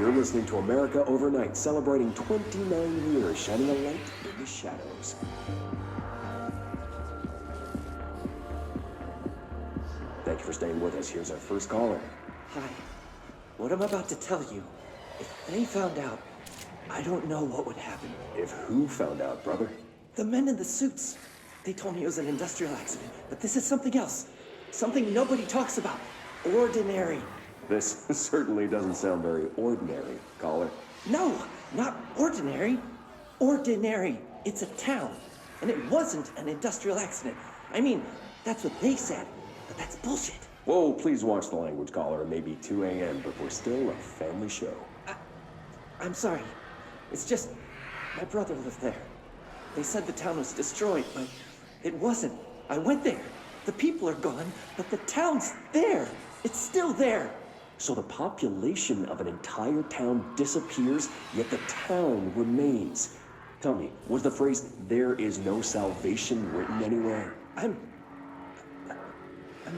You're listening to America Overnight, celebrating 29 years, shining a light in the shadows. Thank you for staying with us. Here's our first caller. Hi. What I'm about to tell you, if they found out, I don't know what would happen. If who found out, brother? The men in the suits. They told me it was an industrial accident, but this is something else. Something nobody talks about. Ordinary. This certainly doesn't sound very ordinary, caller. No, not ordinary. Ordinary. It's a town. And it wasn't an industrial accident. I mean, that's what they said, but that's bullshit. Whoa, please watch the language, caller. It may be 2 a.m., but we're still a family show. I'm sorry. It's just, my brother lived there. They said the town was destroyed, but it wasn't. I went there. The people are gone, but the town's there. It's still there. So the population of an entire town disappears, yet the town remains. Tell me, was the phrase, "there is no salvation," written anywhere? I'm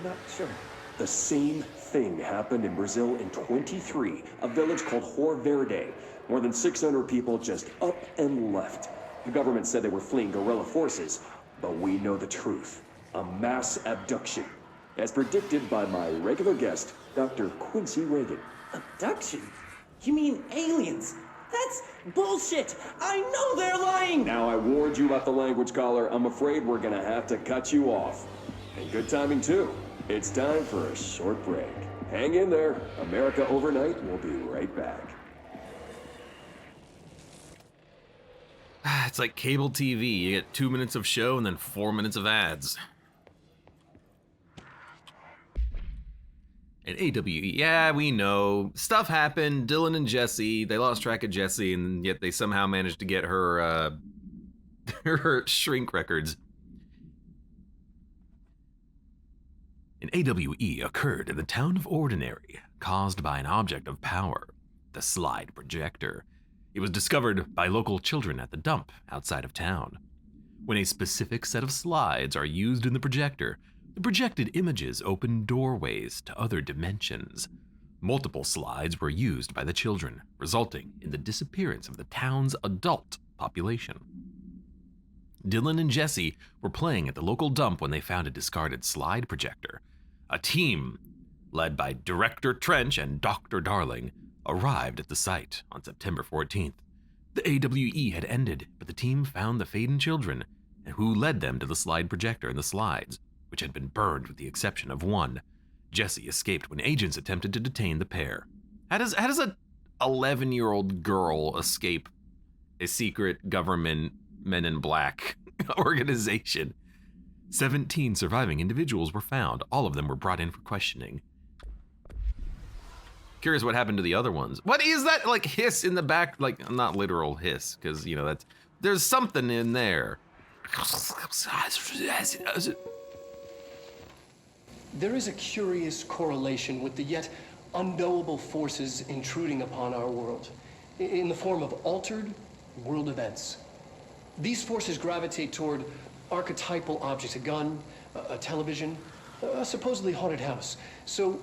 not sure. The same thing happened in Brazil in 23, a village called Rio Verde. More than 600 people just up and left. The government said they were fleeing guerrilla forces, but we know the truth. A mass abduction, as predicted by my regular guest, Dr. Quincy Reagan. Abduction? You mean aliens? That's bullshit! I know they're lying! Now, I warned you about the language, caller. I'm afraid we're gonna have to cut you off. And good timing, too. It's time for a short break. Hang in there. America Overnight will be right back. It's like cable TV. You get 2 minutes of show and then 4 minutes of ads. And AWE, yeah, we know. Stuff happened. Dylan and Jesse, they lost track of Jesse, and yet they somehow managed to get her, her shrink records. An AWE occurred in the town of Ordinary, caused by an object of power, the slide projector. It was discovered by local children at the dump outside of town. When a specific set of slides are used in the projector, the projected images open doorways to other dimensions. Multiple slides were used by the children, resulting in the disappearance of the town's adult population. Dylan and Jesse were playing at the local dump when they found a discarded slide projector. A team, led by Director Trench and Dr. Darling, arrived at the site on September 14th. The AWE had ended, but the team found the Faden children, who led them to the slide projector and the slides, which had been burned with the exception of one. Jesse escaped when agents attempted to detain the pair. How does a 11-year-old girl escape a secret government Men in Black organization? 17 surviving individuals were found. All of them were brought in for questioning. Curious what happened to the other ones. What is that, like, hiss in the back? Like, not literal hiss, because, you know, that's, there's something in there. There is a curious correlation with the yet unknowable forces intruding upon our world in the form of altered world events. These forces gravitate toward archetypal objects, a gun, a television, a supposedly haunted house. So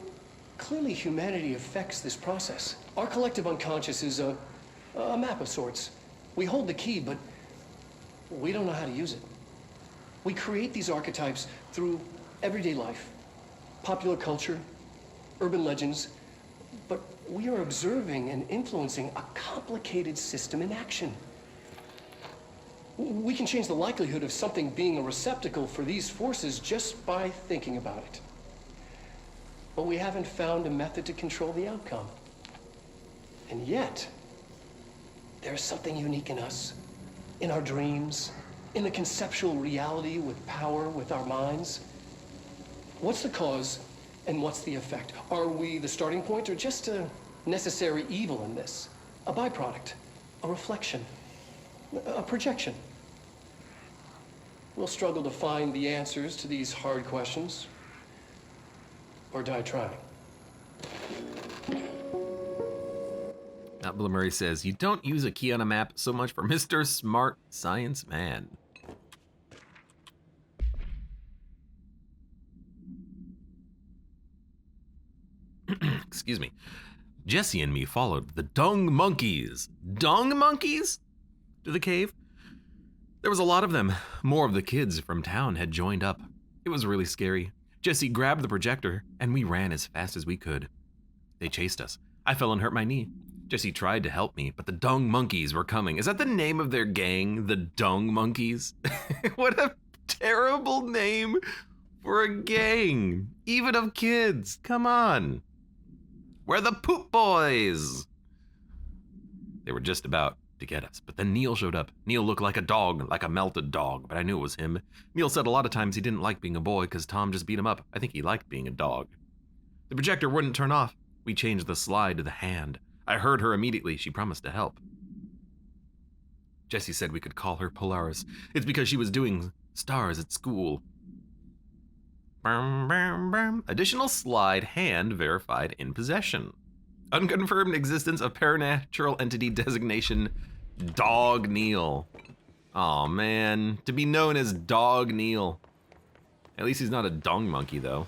clearly humanity affects this process. Our collective unconscious is a map of sorts. We hold the key, but we don't know how to use it. We create these archetypes through everyday life, popular culture, urban legends, but we are observing and influencing a complicated system in action. We can change the likelihood of something being a receptacle for these forces just by thinking about it. But we haven't found a method to control the outcome. And yet, there's something unique in us, in our dreams, in the conceptual reality with power, with our minds. What's the cause and what's the effect? Are we the starting point or just a necessary evil in this? A byproduct, a reflection, a projection? We'll struggle to find the answers to these hard questions, or die trying. Bill Murray says, you don't use a key on a map so much for Mr. Smart Science Man. Excuse me. Jesse and me followed the dung monkeys. Dung monkeys? To the cave. There was a lot of them. More of the kids from town had joined up. It was really scary. Jesse grabbed the projector, and we ran as fast as we could. They chased us. I fell and hurt my knee. Jesse tried to help me, but the dung monkeys were coming. Is that the name of their gang? The dung monkeys? What a terrible name for a gang. Even of kids. Come on. We're the poop boys. They were just about to get us, but then Neil showed up. Neil looked like a dog, like a melted dog, but I knew it was him. Neil said a lot of times he didn't like being a boy because Tom just beat him up. I think he liked being a dog. The projector wouldn't turn off. We changed the slide to the hand. I heard her immediately. She promised to help. Jessie said we could call her Polaris. It's because she was doing stars at school. Additional slide, hand verified in possession. Unconfirmed existence of paranatural entity designation Dog Neil. Aw, man. To be known as Dog Neil. At least he's not a dung monkey, though.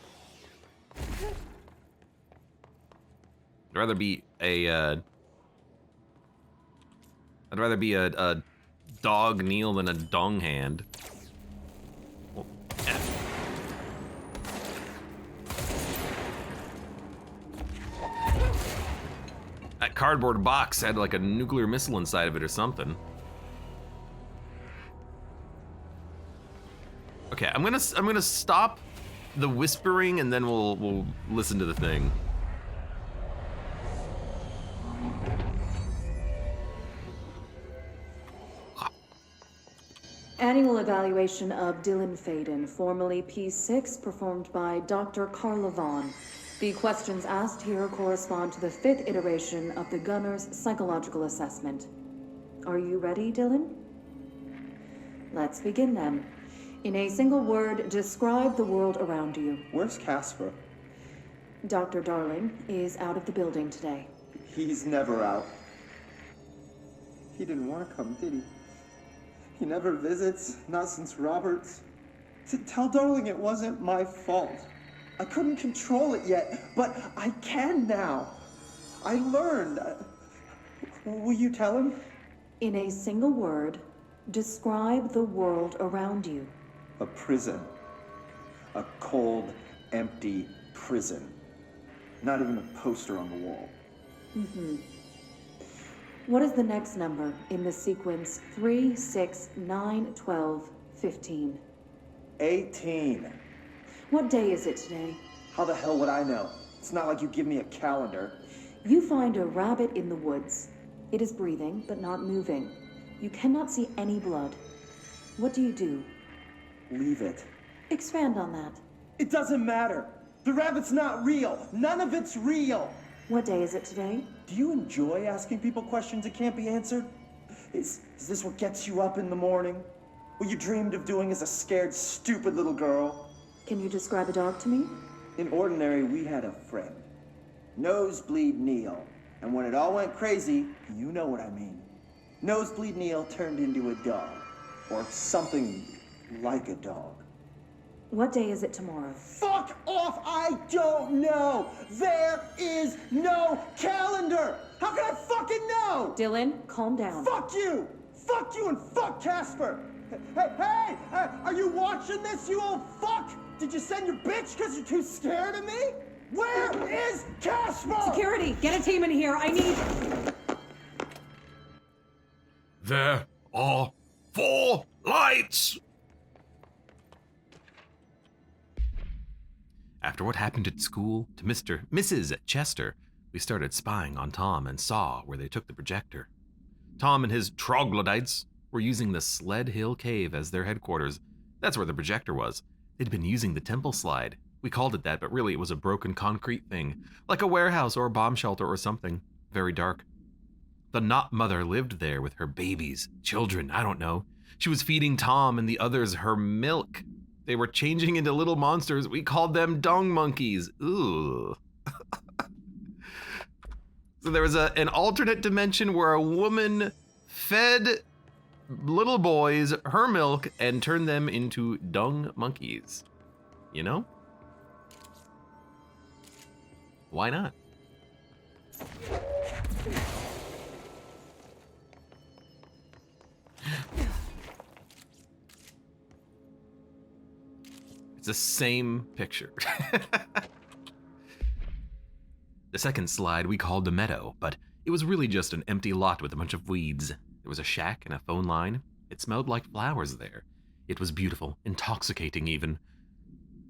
I'd rather be a Dog Neil than a dung hand. Well, That cardboard box had like a nuclear missile inside of it or something. Okay, I'm gonna stop the whispering and then we'll listen to the thing. Annual evaluation of Dylan Faden, formerly P6, performed by Dr. Carla Vaughn. The questions asked here correspond to the 5th iteration of the Gunner's psychological assessment. Are you ready, Dylan? Let's begin then. In a single word, describe the world around you. Where's Casper? Dr. Darling is out of the building today. He's never out. He didn't want to come, did he? He never visits, not since Roberts. Tell Darling it wasn't my fault. I couldn't control it yet, but I can now. I learned. Will you tell him? In a single word, describe the world around you. A prison. A cold, empty prison. Not even a poster on the wall. What is the next number in the sequence 3, 6, 9, 12, 15? 18. What day is it today? How the hell would I know? It's not like you give me a calendar. You find a rabbit in the woods. It is breathing, but not moving. You cannot see any blood. What do? Leave it. Expand on that. It doesn't matter. The rabbit's not real. None of it's real. What day is it today? Do you enjoy asking people questions that can't be answered? Is this what gets you up in the morning? What you dreamed of doing as a scared, stupid little girl? Can you describe a dog to me? In Ordinary, we had a friend. Nosebleed Neil. And when it all went crazy, you know what I mean. Nosebleed Neil turned into a dog. Or something like a dog. What day is it tomorrow? Fuck off! I don't know! There is no calendar! How can I fucking know? Dylan, calm down. Fuck you! Fuck you and fuck Casper! Hey! Are you watching this, you old fuck? Did you send your bitch because you're too scared of me? Where is Casper? Security, get a team in here. I need... There are 4 lights! After what happened at school to Mrs. Chester, we started spying on Tom and saw where they took the projector. Tom and his troglodytes were using the Sled Hill Cave as their headquarters. That's where the projector was. They'd been using the temple slide. We called it that, but really it was a broken concrete thing, like a warehouse or a bomb shelter or something. Very dark. The Knot Mother lived there with her babies, children, I don't know. She was feeding Tom and the others her milk. They were changing into little monsters. We called them dung monkeys. Ooh. So there was an alternate dimension where a woman fed little boys her milk and turned them into dung monkeys. You know? Why not? It's the same picture. The second slide we called the meadow, but it was really just an empty lot with a bunch of weeds. There was a shack and a phone line. It smelled like flowers there. It was beautiful, intoxicating even.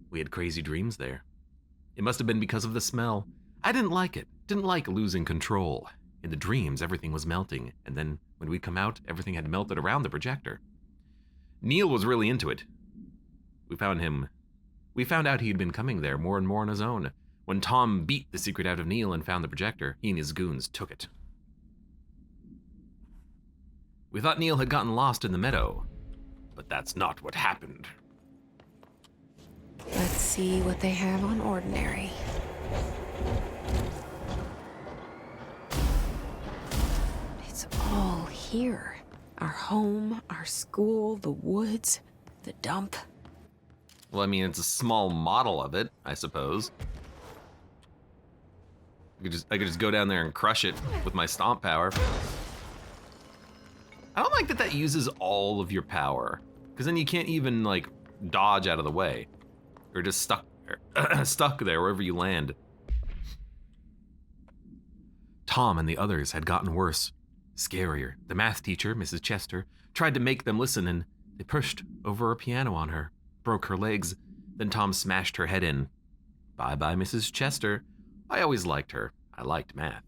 We had crazy dreams there. It must have been because of the smell. I didn't like it. Didn't like losing control. In the dreams, everything was melting, and then when we'd come out, everything had melted around the projector. Neil was really into it. We found out he'd been coming there more and more on his own. When Tom beat the secret out of Neil and found the projector, he and his goons took it. We thought Neil had gotten lost in the meadow, but that's not what happened. Let's see what they have on Ordinary. It's all here. Our home, our school, the woods, the dump. Well, I mean, it's a small model of it, I suppose. I could just go down there and crush it with my stomp power. I don't like that that uses all of your power, because then you can't even, like, dodge out of the way. You're just stuck there, stuck there wherever you land. Tom and the others had gotten worse, scarier. The math teacher, Mrs. Chester, tried to make them listen, and they pushed over a piano on her, broke her legs. Then Tom smashed her head in. Bye-bye, Mrs. Chester. I always liked her. I liked math.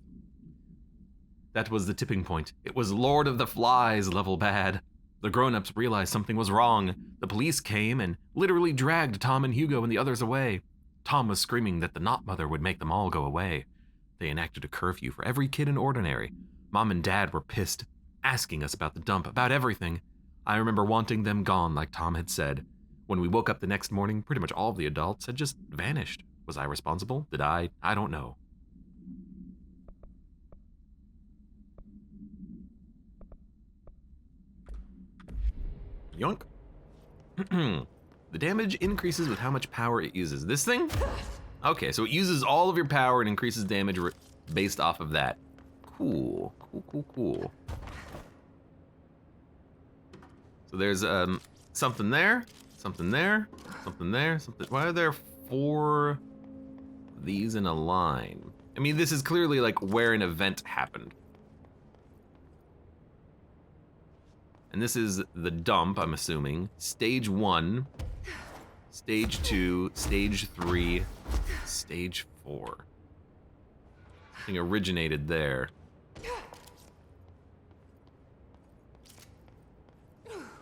That was the tipping point. It was Lord of the Flies level bad. The grown-ups realized something was wrong. The police came and literally dragged Tom and Hugo and the others away. Tom was screaming that the Not Mother would make them all go away. They enacted a curfew for every kid in Ordinary. Mom and Dad were pissed, asking us about the dump, about everything. I remember wanting them gone, like Tom had said. When we woke up the next morning, pretty much all of the adults had just vanished. Was I responsible? Did I? I don't know. Yoink. The damage increases with how much power it uses. This thing? Okay, so it uses all of your power and increases damage based off of that. Cool, cool, cool, cool. So there's something there, something there, something there, something. Why are there 4 of these in a line? I mean, this is clearly like where an event happened. And this is the dump, I'm assuming. Stage 1, Stage 2, Stage 3, Stage 4. Something originated there.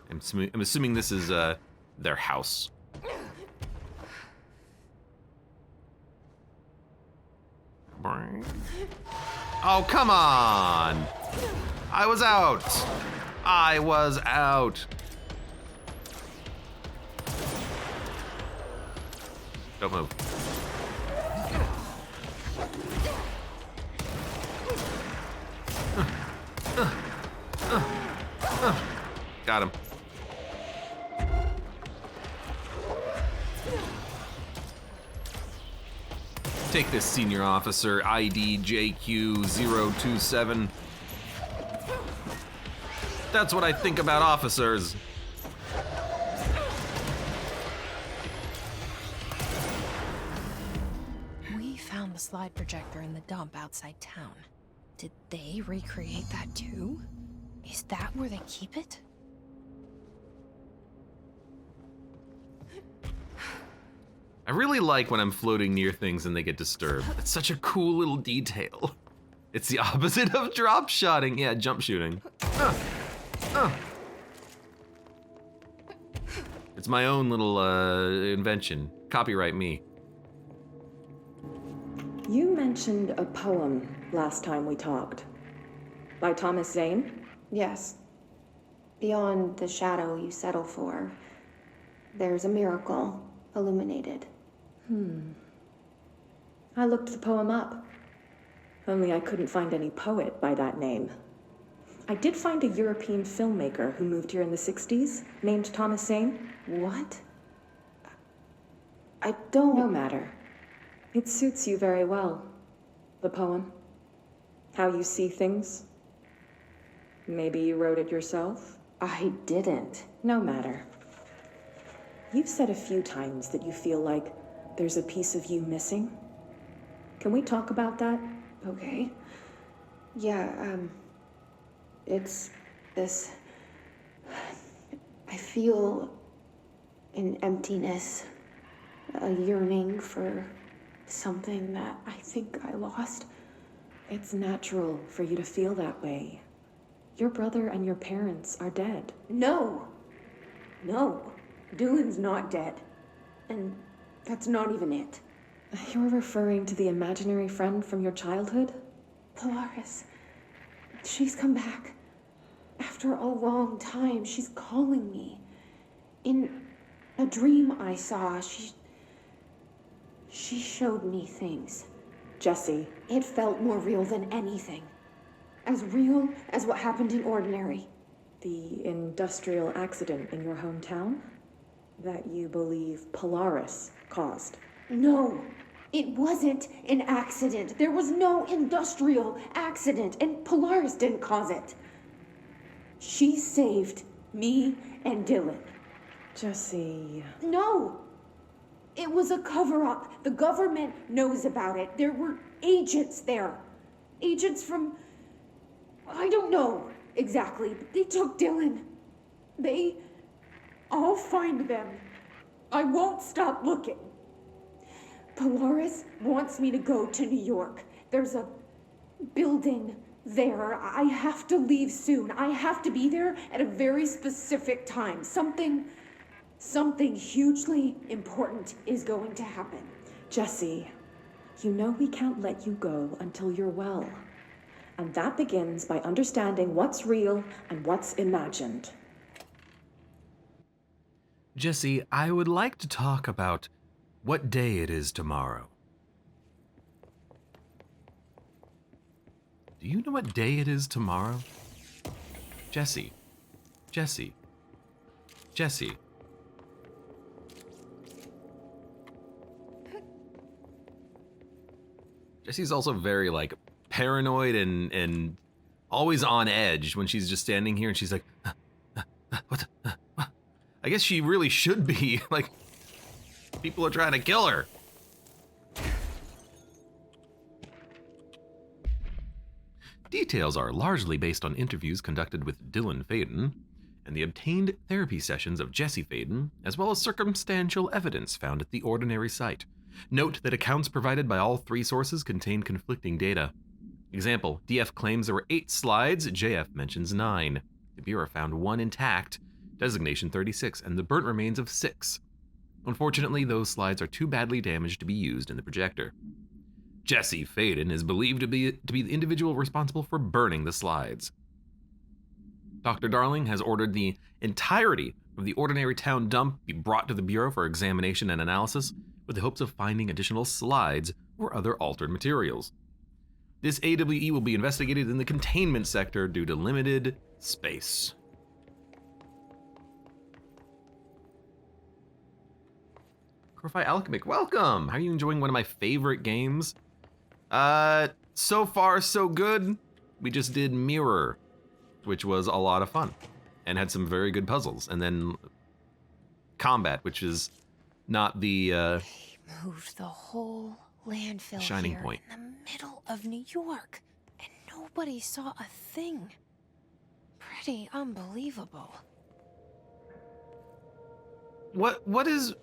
I'm assuming this is their house. Oh, come on! I was out! I was out! Don't move. Got him. Take this, senior officer, ID JQ027. That's what I think about officers. We found the slide projector in the dump outside town. Did they recreate that too? Is that where they keep it? I really like when I'm floating near things and they get disturbed. It's such a cool little detail. It's the opposite of drop shotting. Yeah, jump shooting. It's my own little invention. Copyright me. You mentioned a poem last time we talked. By Thomas Zane? Yes. Beyond the shadow you settle for, there's a miracle illuminated. I looked the poem up. Only I couldn't find any poet by that name. I did find a European filmmaker who moved here in the 60s, named Thomas Zane. What? I don't... No matter. It suits you very well, the poem. How you see things? Maybe you wrote it yourself? I didn't. No matter. You've said a few times that you feel like there's a piece of you missing. Can we talk about that? Okay. Yeah, it's this. I feel an emptiness, a yearning for something that I think I lost. It's natural for you to feel that way. Your brother and your parents are dead. No. Dylan's not dead. And that's not even it. You're referring to the imaginary friend from your childhood? Polaris. She's come back. After a long time, she's calling me. In a dream I saw, she showed me things. Jesse. It felt more real than anything. As real as what happened in Ordinary. The industrial accident in your hometown? That you believe Polaris caused? No, it wasn't an accident. There was no industrial accident, and Polaris didn't cause it. She saved me and Dylan. Jesse... No! It was a cover-up. The government knows about it. There were agents there. Agents from... I don't know exactly, but they took Dylan. I'll find them. I won't stop looking. Polaris wants me to go to New York. There's a building there. I have to leave soon. I have to be there at a very specific time. Something hugely important is going to happen. Jesse, you know we can't let you go until you're well. And that begins by understanding what's real and what's imagined. Jesse, I would like to talk about what day it is tomorrow. Do you know what day it is tomorrow? Jesse. Jesse's also very, like, paranoid and always on edge when she's just standing here and she's like, what the? I guess she really should be. Like, people are trying to kill her. Details are largely based on interviews conducted with Dylan Faden and the obtained therapy sessions of Jesse Faden, as well as circumstantial evidence found at the Ordinary site. Note that accounts provided by all three sources contain conflicting data. Example, DF claims there were 8 slides, JF mentions 9. The Bureau found 1 intact, designation 36, and the burnt remains of 6. Unfortunately, those slides are too badly damaged to be used in the projector. Jesse Faden is believed to be the individual responsible for burning the slides. Dr. Darling has ordered the entirety of the Ordinary Town dump be brought to the Bureau for examination and analysis with the hopes of finding additional slides or other altered materials. This AWE will be investigated in the containment sector due to limited space. Crowfy Alchemic, welcome! How are you enjoying one of my favorite games? So far so good. We just did Mirror, which was a lot of fun and had some very good puzzles. And then Combat, which is not the They moved the whole landfill Shining here Point. in the middle of New York, and nobody saw a thing. Pretty unbelievable. What is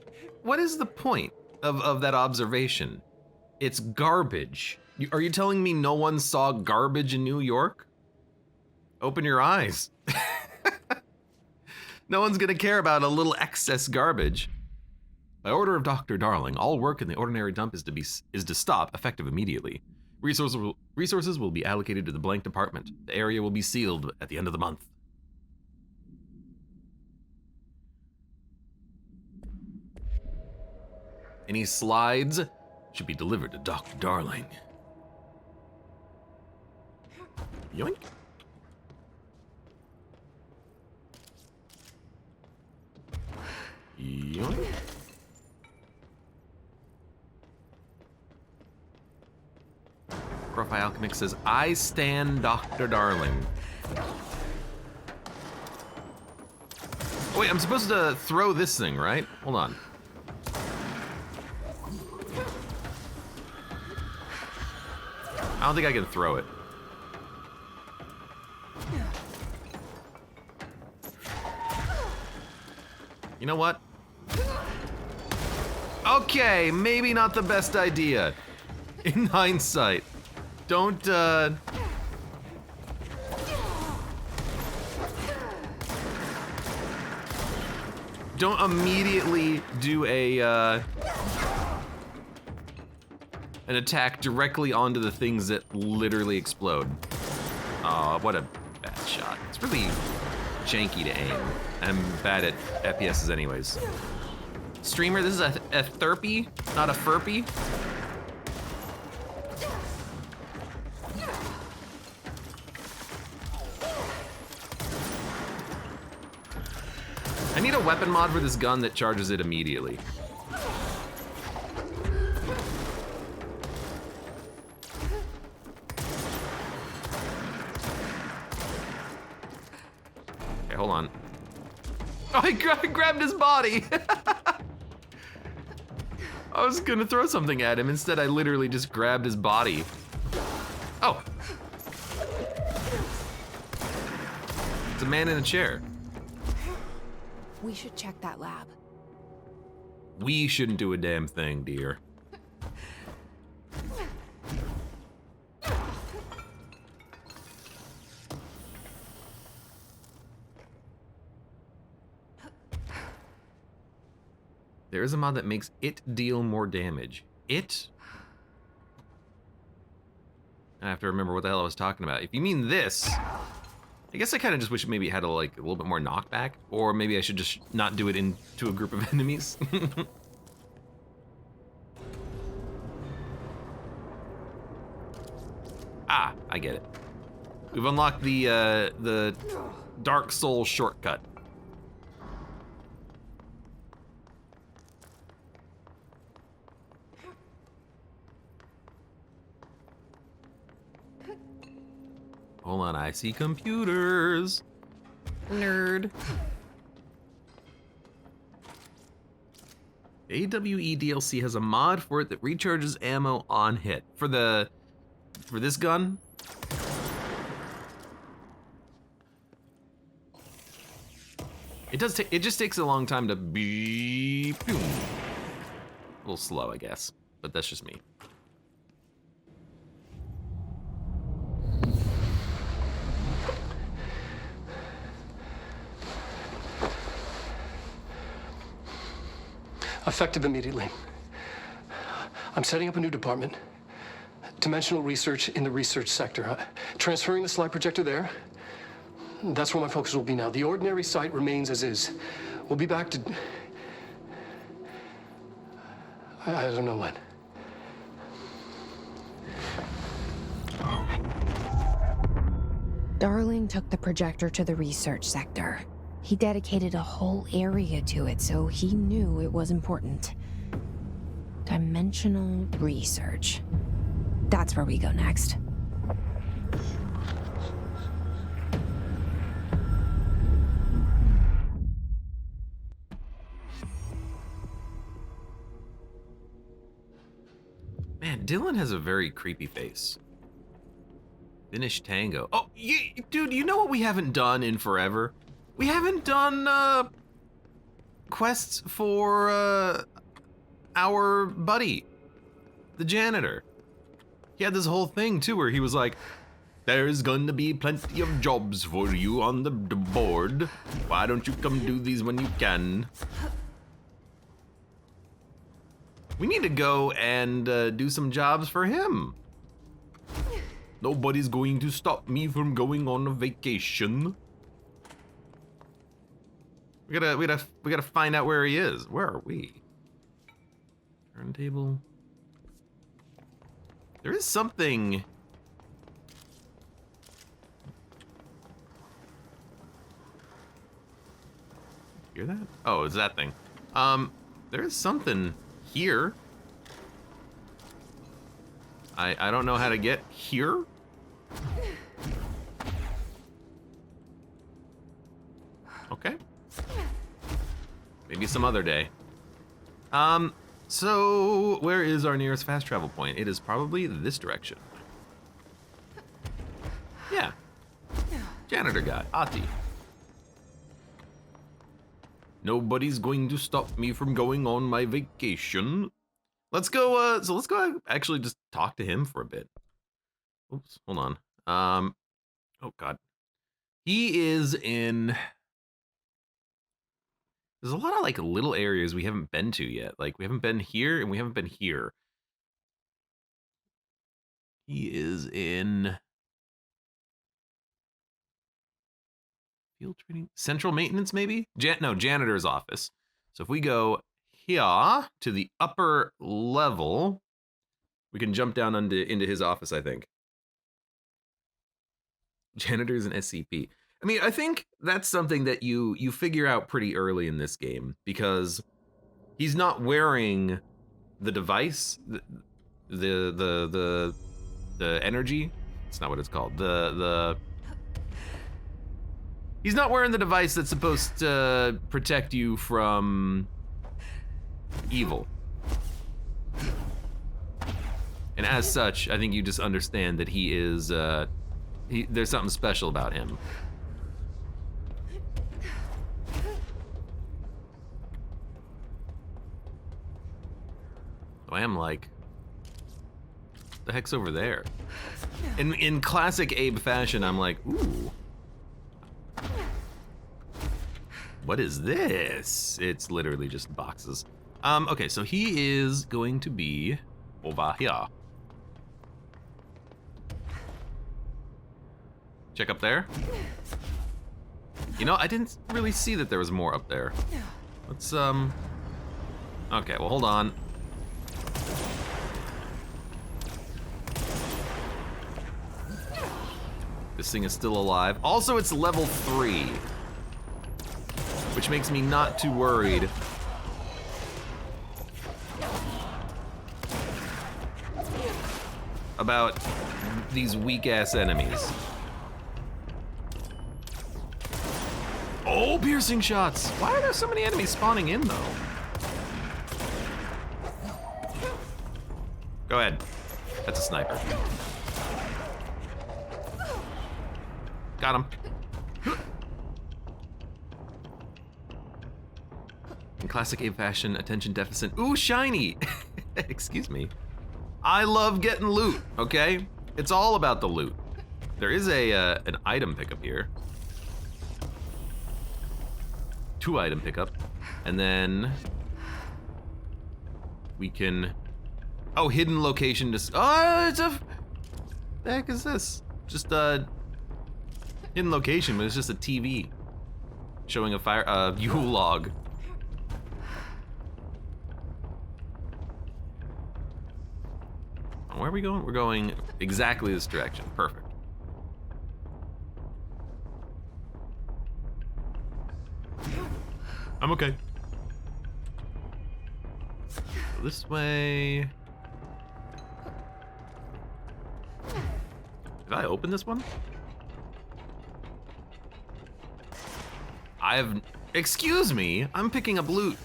the point of that observation? It's garbage. Are you telling me no one saw garbage in New York? Open your eyes. No one's gonna care about a little excess garbage. By order of Dr. Darling, all work in the Ordinary dump is to stop effective immediately. Resources will be allocated to the blank department. The area will be sealed at the end of the month. Any slides should be delivered to Dr. Darling. Yoink. Yoink. Crowfy Verify Alchemix says, I stand Dr. Darling. Oh, wait, I'm supposed to throw this thing, right? Hold on. I don't think I can throw it. You know what? Okay, maybe not the best idea. In hindsight. Don't immediately do an attack directly onto the things that literally explode. Aw, what a bad shot. It's really janky to aim. I'm bad at FPSs anyways. Streamer, this is a therpy, not a furpy. I need a weapon mod for this gun that charges it immediately. Okay, hold on. Oh, I grabbed his body! I was gonna throw something at him. Instead, I literally just grabbed his body. Oh. It's a man in a chair. We should check that lab. We shouldn't do a damn thing, dear. There is a mod that makes it deal more damage. It? I have to remember what the hell I was talking about. If you mean this, I guess I kind of just wish maybe it had a little bit more knockback, or maybe I should just not do it into a group of enemies. Ah, I get it. We've unlocked the Dark Soul shortcut. Hold on, I see computers. Nerd. AWE DLC has a mod for it that recharges ammo on hit. For this gun? It just takes a long time to beep. Boom. A little slow, I guess, but that's just me. Effective immediately. I'm setting up a new department. Dimensional research in the research sector. Transferring the slide projector there. That's where my focus will be now. The ordinary site remains as is. We'll be back to... I don't know when. Darling took the projector to the research sector. He dedicated a whole area to it, so he knew it was important. Dimensional research. That's where we go next. Man, Dylan has a very creepy face. Finish Tango. Oh, dude, you know what we haven't done in forever? We haven't done quests for our buddy, the janitor. He had this whole thing too where he was like, there's going to be plenty of jobs for you on the board. Why don't you come do these when you can? We need to go and do some jobs for him. Nobody's going to stop me from going on a vacation. We gotta find out where he is. Where are we? Turntable. There is something. Hear that? Oh, it's that thing. There is something here. I don't know how to get here. Okay. Maybe some other day. So where is our nearest fast travel point? It is probably this direction. Yeah. Janitor guy, Ati. Nobody's going to stop me from going on my vacation. Let's go, let's go actually just talk to him for a bit. Oops, hold on. Oh God. He is in... There's a lot of like little areas we haven't been to yet. Like we haven't been here and we haven't been here. He is in field training, central maintenance maybe? No, janitor's office. So if we go here to the upper level, we can jump down into his office, I think. Janitors and SCP. I mean, I think that's something that you figure out pretty early in this game because he's not wearing the device, the energy. It's not what it's called. He's not wearing the device that's supposed to protect you from evil. And as such, I think you just understand that he is, there's something special about him. So I am like, what the heck's over there? In classic Abe fashion, I'm like, ooh. What is this? It's literally just boxes. Okay, so he is going to be over here. Check up there. You know, I didn't really see that there was more up there. Let's, okay, well, hold on. This thing is still alive. Also, it's level 3. Which makes me not too worried. About these weak-ass enemies. Oh, piercing shots! Why are there so many enemies spawning in, though? Go ahead. That's a sniper. Got him. In classic Abe fashion, attention deficit. Ooh, shiny! Excuse me. I love getting loot, okay? It's all about the loot. There is an item pickup here. 2 item pickup. And then we can, oh, hidden location. Oh, it's the heck is this? Just a hidden location, but it's just a TV showing a Yule log. Where are we going? We're going exactly this direction. Perfect. I'm okay. So this way. Did I open this one? Excuse me, I'm picking up loot.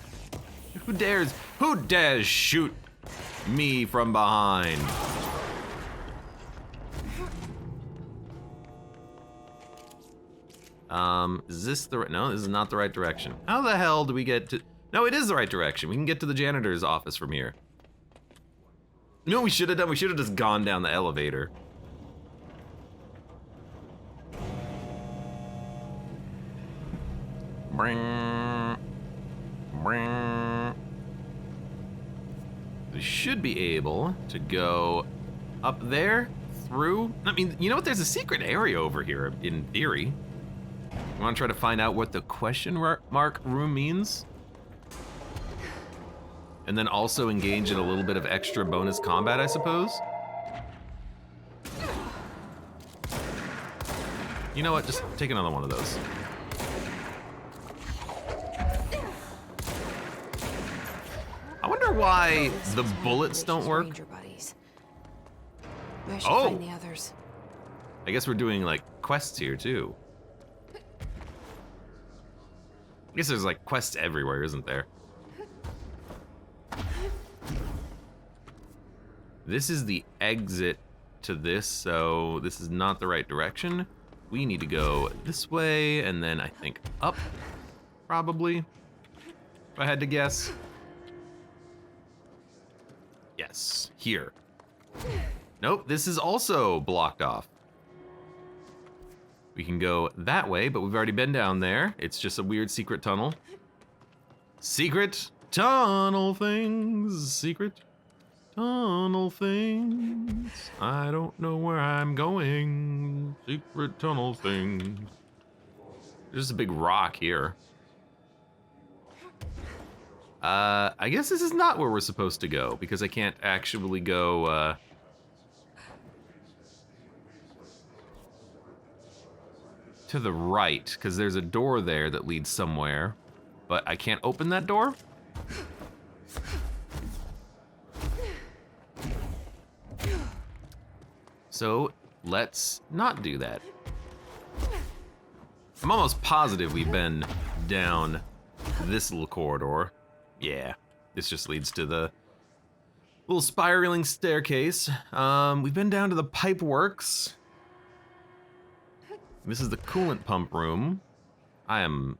Who dares shoot me from behind? Is this no, this is not the right direction. How the hell do we get to, no, it is the right direction. We can get to the janitor's office from here. You know what we should have done? We should have just gone down the elevator. Bring. We should be able to go up there, through. I mean, you know what? There's a secret area over here, in theory. You want to try to find out what the question mark room means? And then also engage in a little bit of extra bonus combat, I suppose? You know what? Just take another one of those. I wonder why the bullets don't work. I should Oh! find the others. I guess we're doing like quests here too. I guess there's like quests everywhere, isn't there? This is the exit to this, so this is not the right direction. We need to go this way, and then I think up, probably, if I had to guess. Yes, here. Nope, this is also blocked off. We can go that way, but we've already been down there. It's just a weird secret tunnel. Secret tunnel things, secret tunnel things. I don't know where I'm going. Secret tunnel things. There's a big rock here. I guess this is not where we're supposed to go because I can't actually go, to the right, because there's a door there that leads somewhere, but I can't open that door? So let's not do that. I'm almost positive we've been down this little corridor. Yeah, this just leads to the little spiraling staircase. We've been down to the pipe works. This is the coolant pump room. I'm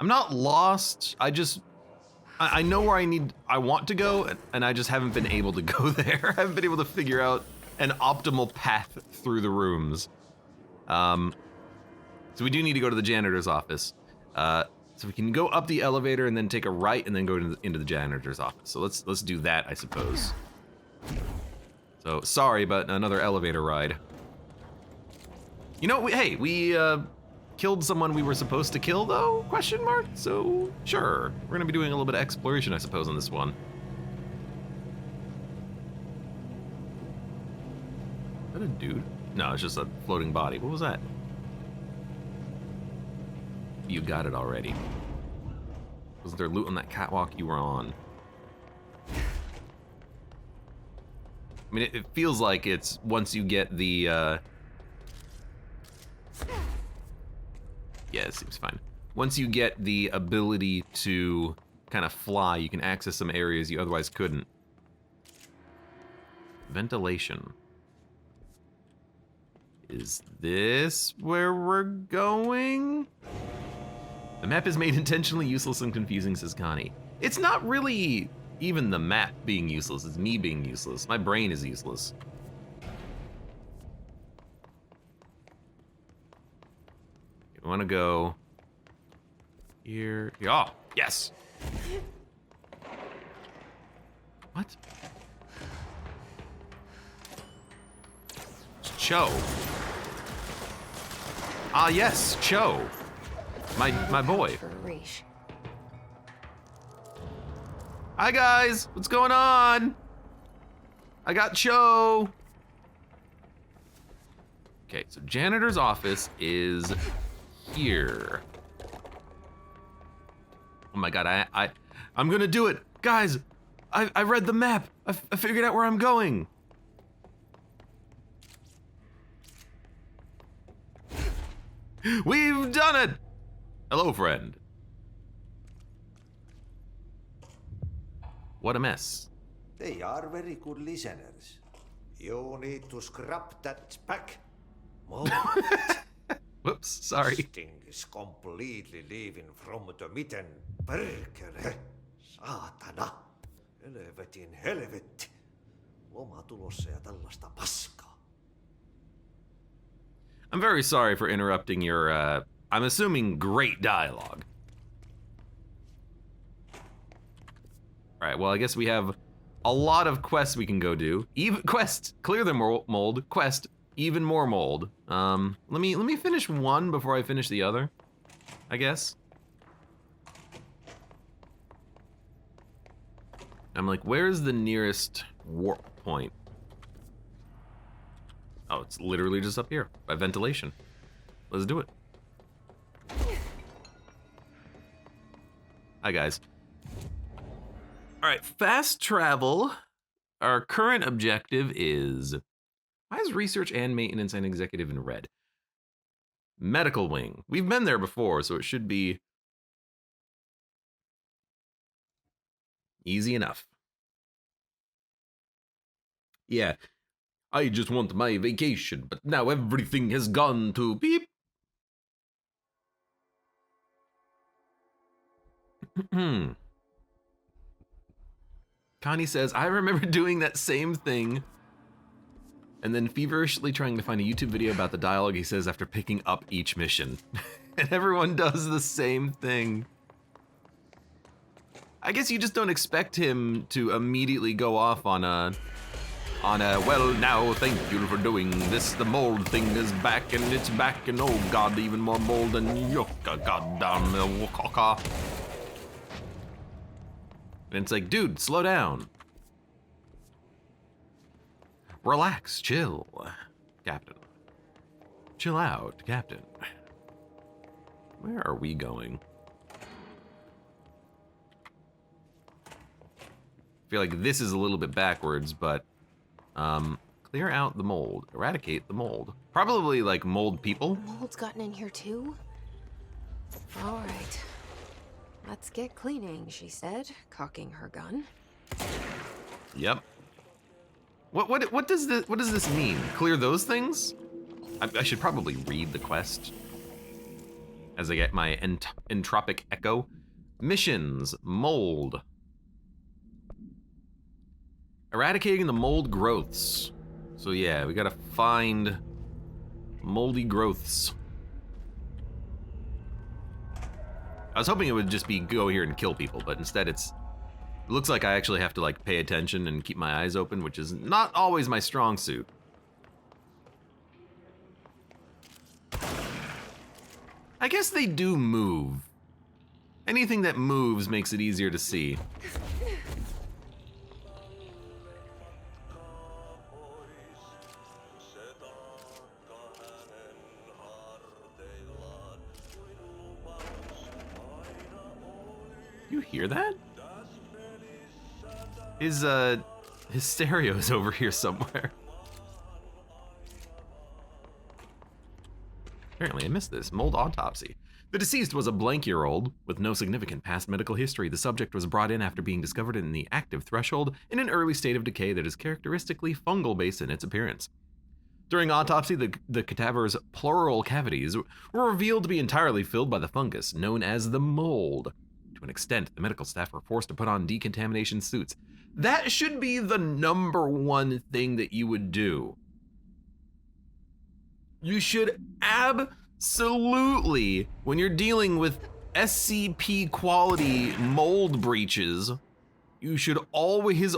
not lost. I know where I want to go, and I just haven't been able to go there. I haven't been able to figure out an optimal path through the rooms. So we do need to go to the janitor's office. So we can go up the elevator and then take a right and then go into the janitor's office. So let's do that, I suppose. So sorry, but another elevator ride. You know, we killed someone we were supposed to kill, though? Question mark? So, sure. We're gonna be doing a little bit of exploration, I suppose, on this one. Is that a dude? No, it's just a floating body. What was that? You got it already. Was there loot on that catwalk you were on? I mean, it feels like it's once you get the, yeah, it seems fine. Once you get the ability to kind of fly, you can access some areas you otherwise couldn't. Ventilation. Is this where we're going? The map is made intentionally useless and confusing, says Connie. It's not really even the map being useless, it's me being useless. My brain is useless. I want to go here. Oh, yes. What? It's Cho. Ah, yes, Cho. My boy. Hi guys, what's going on? I got Cho. Okay, so janitor's office is here. Oh my god, I'm gonna do it. Guys, I read the map. I figured out where I'm going. We've done it! Hello, friend. What a mess. They are very good listeners. You need to scrap that back. Whoops, sorry. This thing is completely leaving from the mitten. Perkele. Saatana. Helvetin helvetti. Loma tulossa ja tällaista paskaa. I'm very sorry for interrupting your, I'm assuming great dialogue. All right, well, I guess we have a lot of quests we can go do. Even quest, clear the mold. Quest, even more mold. Let me finish one before I finish the other, I guess. I'm like, where's the nearest warp point? Oh, it's literally just up here by ventilation. Let's do it. Hi, guys. All right, fast travel. Our current objective is Why is research and maintenance and executive in red? Medical wing. We've been there before, so it should be easy enough. Yeah, I just want my vacation, but now everything has gone to beep. Connie says, I remember doing that same thing and then feverishly trying to find a YouTube video about the dialogue he says after picking up each mission. And everyone does the same thing. I guess you just don't expect him to immediately go off on a, well, now thank you for doing this. The mold thing is back and it's back and oh god, even more mold than yucca, goddamn wokaka. And it's like, dude, slow down. Relax, chill, Captain. Chill out, Captain. Where are we going? I feel like this is a little bit backwards, but clear out the mold, eradicate the mold. Probably like mold people. Mold's gotten in here too? All right. Let's get cleaning, she said, cocking her gun. Yep. What does this mean? Clear those things? I should probably read the quest as I get my entropic echo. Missions, mold. Eradicating the mold growths. So yeah, we gotta find moldy growths. I was hoping it would just be go here and kill people, but instead it looks like I actually have to like pay attention and keep my eyes open, which is not always my strong suit. I guess they do move. Anything that moves makes it easier to see. You hear that? His stereo is over here somewhere. Apparently I missed this. Mold autopsy. The deceased was a blank-year-old with no significant past medical history. The subject was brought in after being discovered in the active threshold in an early state of decay that is characteristically fungal-based in its appearance. During autopsy, the cadaver's pleural cavities were revealed to be entirely filled by the fungus known as the mold. To an extent, the medical staff were forced to put on decontamination suits. That should be the number one thing that you would do. You should absolutely, when you're dealing with SCP quality mold breaches, you should always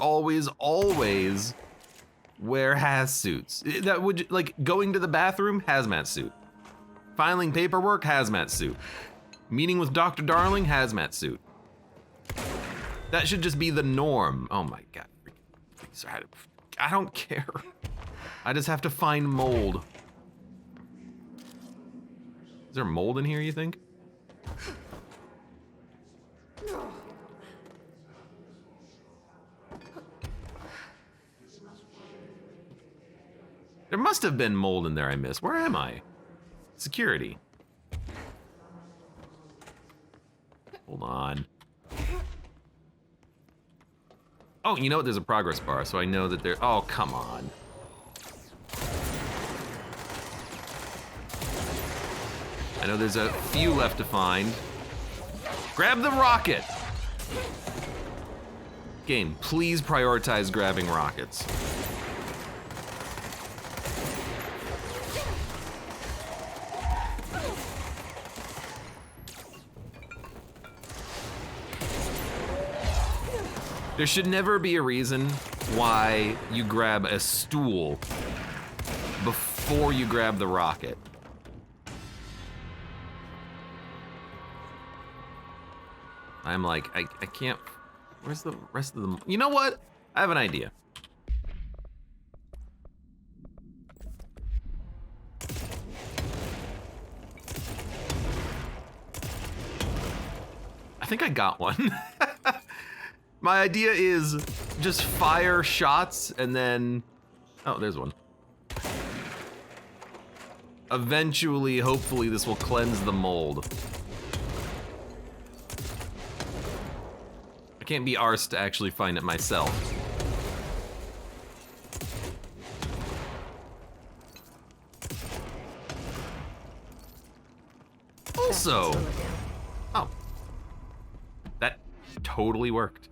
wear haz suits. That would, like, going to the bathroom, hazmat suit. Filing paperwork, hazmat suit. Meeting with Dr. Darling, hazmat suit. That should just be the norm. Oh my god. I don't care. I just have to find mold. Is there mold in here, you think? There must have been mold in there I missed. Where am I? Security. Hold on. Oh, you know what? There's a progress bar, so I know that there. Oh, come on. I know there's a few left to find. Grab the rocket! Game, please prioritize grabbing rockets. There should never be a reason why you grab a stool before you grab the rocket. I'm like, I can't, where's the rest of them? You know what? I have an idea. I think I got one. My idea is just fire shots and then, oh, there's one. Eventually, hopefully, this will cleanse the mold. I can't be arsed to actually find it myself. Also, oh, that totally worked.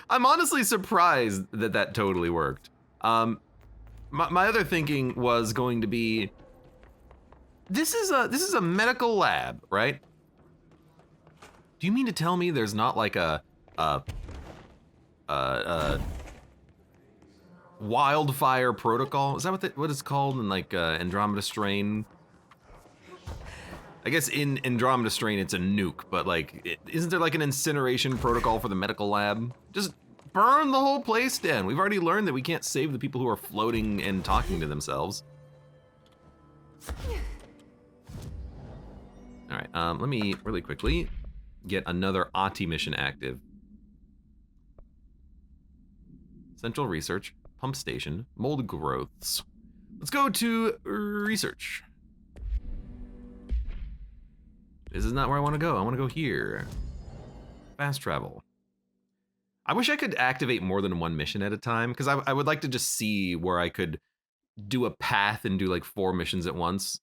I'm honestly surprised that that totally worked. My other thinking was going to be, this is a medical lab, right? Do you mean to tell me there's not like a wildfire protocol? Is that what it's called in like Andromeda Strain? I guess in Andromeda Strain it's a nuke, but like, isn't there like an incineration protocol for the medical lab? Just burn the whole place down. We've already learned that we can't save the people who are floating and talking to themselves. All right, let me really quickly get another ATI mission active. Central Research, Pump Station, Mold Growths. Let's go to Research. This is not where I want to go. I want to go here. Fast travel. I wish I could activate more than one mission at a time, because I would like to just see where I could do a path and do like 4 missions at once.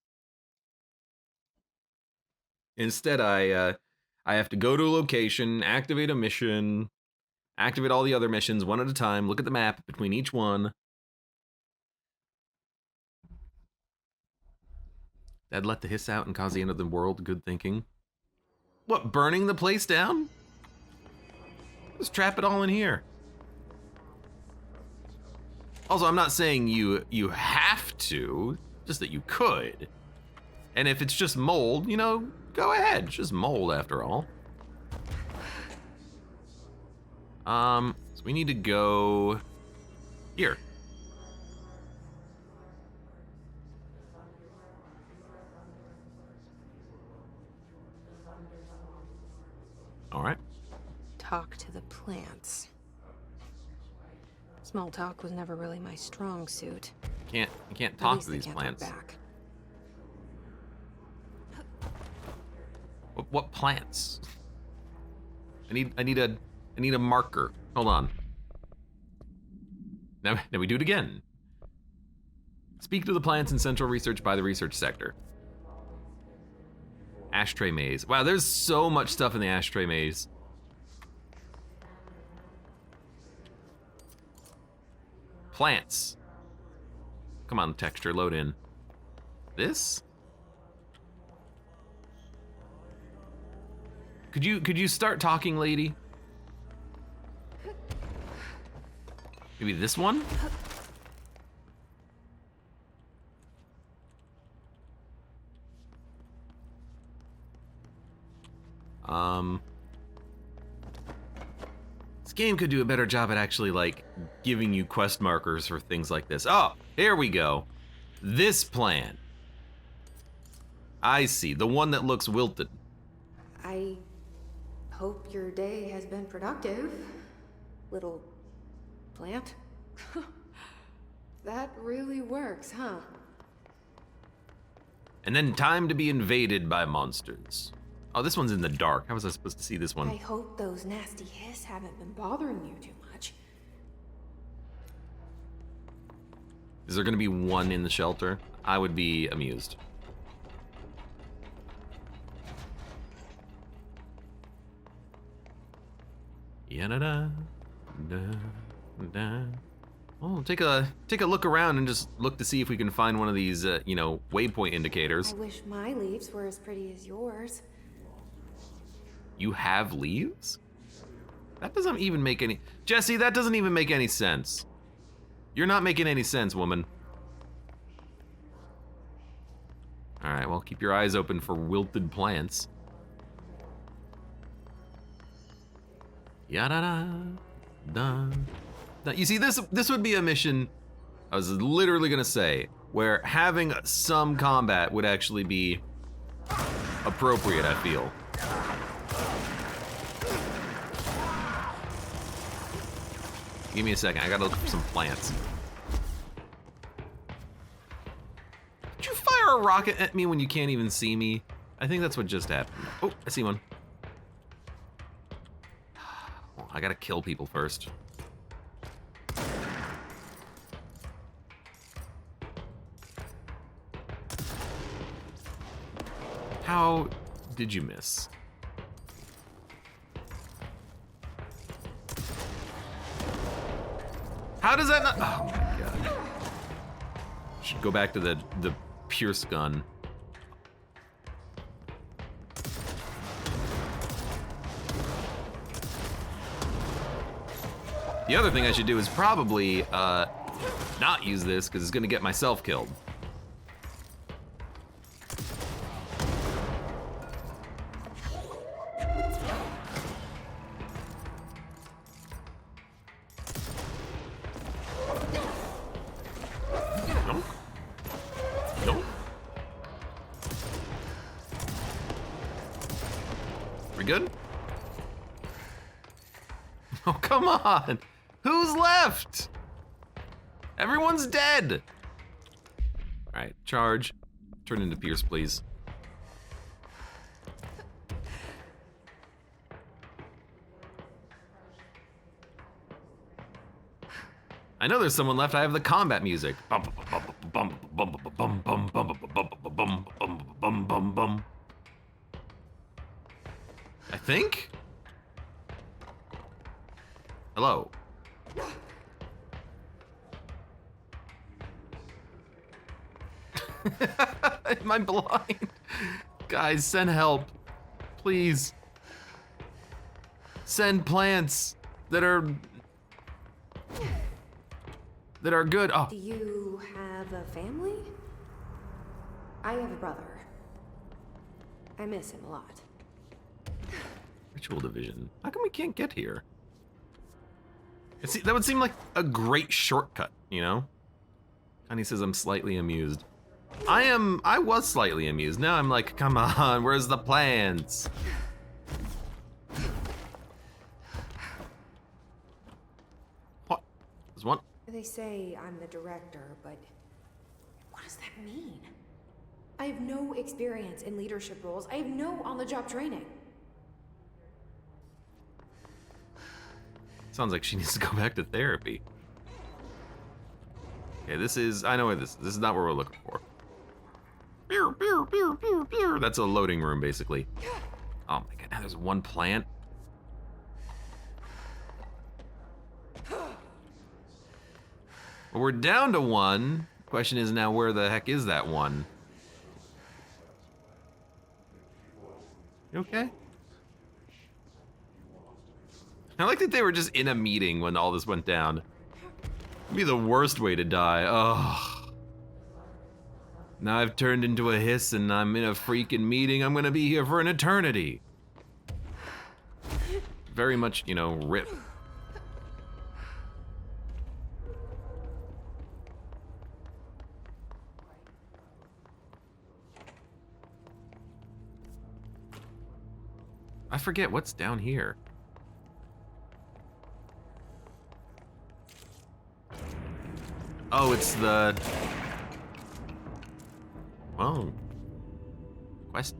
Instead, I have to go to a location, activate a mission, activate all the other missions one at a time, look at the map between each one. That'd let the hiss out and cause the end of the world. Good thinking. What, burning the place down? Let's trap it all in here. Also, I'm not saying you have to, just that you could. And if it's just mold, you know, go ahead. It's just mold after all. So we need to go here. All right. Talk to the plants. Small talk was never really my strong suit. You can't talk to these plants. Back. What plants? I need a marker. Hold on. Now we do it again. Speak to the plants in Central Research by the research sector. Ashtray maze. Wow, there's so much stuff in the ashtray maze. Plants. Come on, texture, load in. This? Could you start talking, lady? Maybe this one? This game could do a better job at actually like giving you quest markers for things like this. Oh, here we go. This plant. I see, the one that looks wilted. I hope your day has been productive, little plant. That really works, huh? And then time to be invaded by monsters. Oh, this one's in the dark. How was I supposed to see this one? I hope those nasty hiss haven't been bothering you too much. Is there gonna be one in the shelter? I would be amused. Ya-da-da, da-da. Oh, take a look around and just look to see if we can find one of these, you know, waypoint indicators. I wish my leaves were as pretty as yours. You have leaves? That doesn't even make any... Jesse, that doesn't even make any sense. You're not making any sense, woman. All right, well, keep your eyes open for wilted plants. Ya-da-da, da. You see, this would be a mission, I was literally gonna say, where having some combat would actually be appropriate, I feel. Give me a second, I gotta look for some plants. Did you fire a rocket at me when you can't even see me? I think that's what just happened. Oh, I see one. Well, I gotta kill people first. How did you miss? How does that not? Oh my god. Should go back to the Pierce gun. The other thing I should do is probably not use this because it's gonna get myself killed. Good? Oh, come on. Who's left? Everyone's dead. All right, charge. Turn into Pierce, please. I know there's someone left. I have the combat music. Bum, bum, bum, bum, bum, bum, bum, bum, bum, bum, bum, bum. I think? Hello? Am I blind? Guys, send help. Please. Send plants that are good. Oh. Do you have a family? I have a brother. I miss him a lot. Ritual division. How come we can't get here? That would seem like a great shortcut, you know? And he says I'm slightly amused. I was slightly amused. Now I'm like, come on, where's the plants? What? There's one. They say I'm the director, but what does that mean? I have no experience in leadership roles. I have no on-the-job training. Sounds like she needs to go back to therapy. Okay, I know where this is not what we're looking for. Pew, pew, pew, pew, pew. That's a loading room, basically. Oh my god, now there's one plant. Well, we're down to one. Question is now, where the heck is that one? You okay? I like that they were just in a meeting when all this went down. It'd be the worst way to die. Oh. Now I've turned into a hiss and I'm in a freaking meeting. I'm gonna be here for an eternity. Very much, you know, rip. I forget what's down here. Oh, it's the... Oh. Quest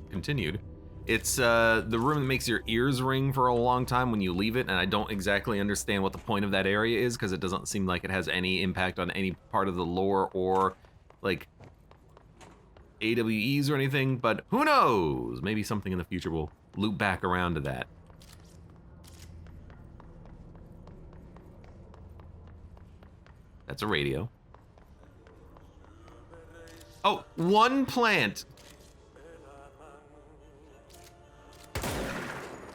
continued. It's the room that makes your ears ring for a long time when you leave it, and I don't exactly understand what the point of that area is, because it doesn't seem like it has any impact on any part of the lore or, like, AWEs or anything, but who knows? Maybe something in the future will loop back around to that. That's a radio. Oh, one plant.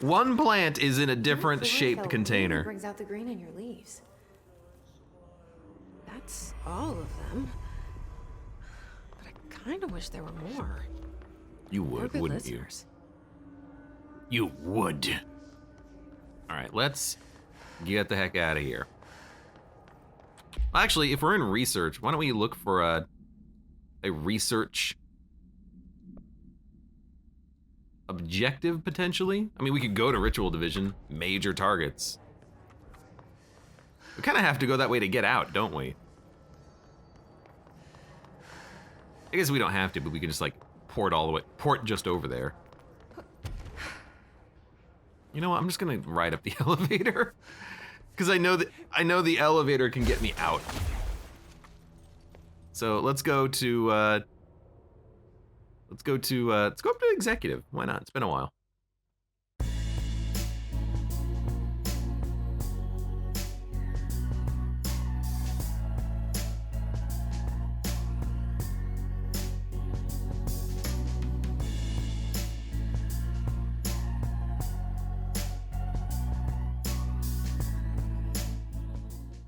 One plant is in a different shaped container. Brings out the green in your leaves. That's all of them. But I kind of wish there were more. You would, wouldn't you? You would. All right, let's get the heck out of here. Actually, if we're in research, why don't we look for a research objective, potentially? I mean, we could go to Ritual Division, major targets. We kind of have to go that way to get out, don't we? I guess we don't have to, but we can just like port just over there. You know what? I'm just gonna ride up the elevator because I know the elevator can get me out. So let's go up to executive. Why not? It's been a while.